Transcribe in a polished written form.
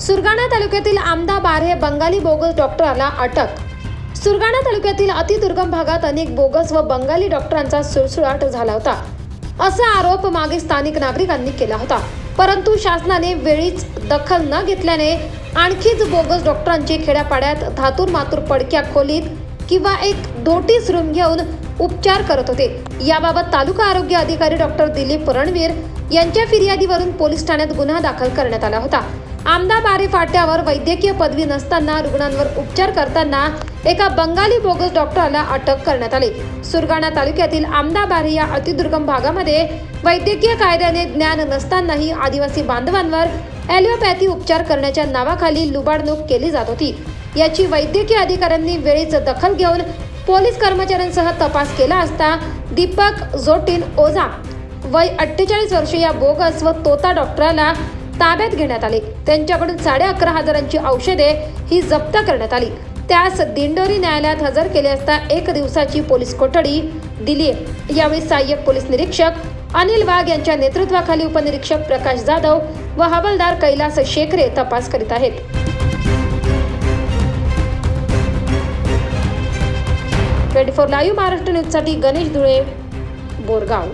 सुरगाणा तालुक्यातील आमदा बारहे बंगाली बोगस डॉक्टराला अटक। सुरगाणा तालुक्यातील अतिदुर्गम भागात अनेक बोगस व बंगाली डॉक्टरांचा सुळसुळाट झाला होता, असा आरोप मागे स्थानिक नागरिकांनी केला होता। परंतु शासनाने वेळीच दखल न घेतल्याने आणखीच बोगस डॉक्टरांचे खेड्यापाड्यात धातूर मातूर पडक्या खोलीत किंवा एक धोटीस रूम घेऊन उपचार करत होते। याबाबत तालुका आरोग्य अधिकारी डॉक्टर दिलीप रणवीर यांच्या फिर्यादीवरून पोलीस ठाण्यात गुन्हा दाखल करण्यात आला होता। आमदा बारे फाट्यावर वैद्यकीय पदवी नसताना रुग्णांवर उपचार करताना एका बंगाली बोगस डॉक्टरला अटक करण्यात आली। सुरगाणा तालुक्यातील आमदा बारे या अतिदुर्गम भागामध्ये वैद्यकीय कायद्याने ज्ञान नसतानाही आदिवासी बांधवांवर ॲलोपॅथी उपचार करण्याच्या नावाखाली लुबाडणूक केली जात होती। याची वैद्यकीय अधिकाऱ्यांनी वेळीच दखल घेऊन पोलीस कर्मचाऱ्यांसह तपास केला असता दीपक जोटीन ओझा वय 48 वर्ष या बोगस व तोता डॉक्टरला ताब्यात घेण्यात आले। त्यांच्याकडून 11,500ची औषधे ही जप्त करण्यात आली। त्यास दिंडोरी न्यायालयात हजर केले असता 1 दिवसाची पोलीस कोठडी दिली। यावेळी सहाय्यक पोलीस निरीक्षक अनिल वाघ यांच्या नेतृत्वाखाली उपनिरीक्षक प्रकाश जाधव व हवालदार कैलास शेखरे तपास करीत आहेत। 24 लाईव्ह महाराष्ट्र न्यूजसाठी गणेश धुळे, बोरगाव।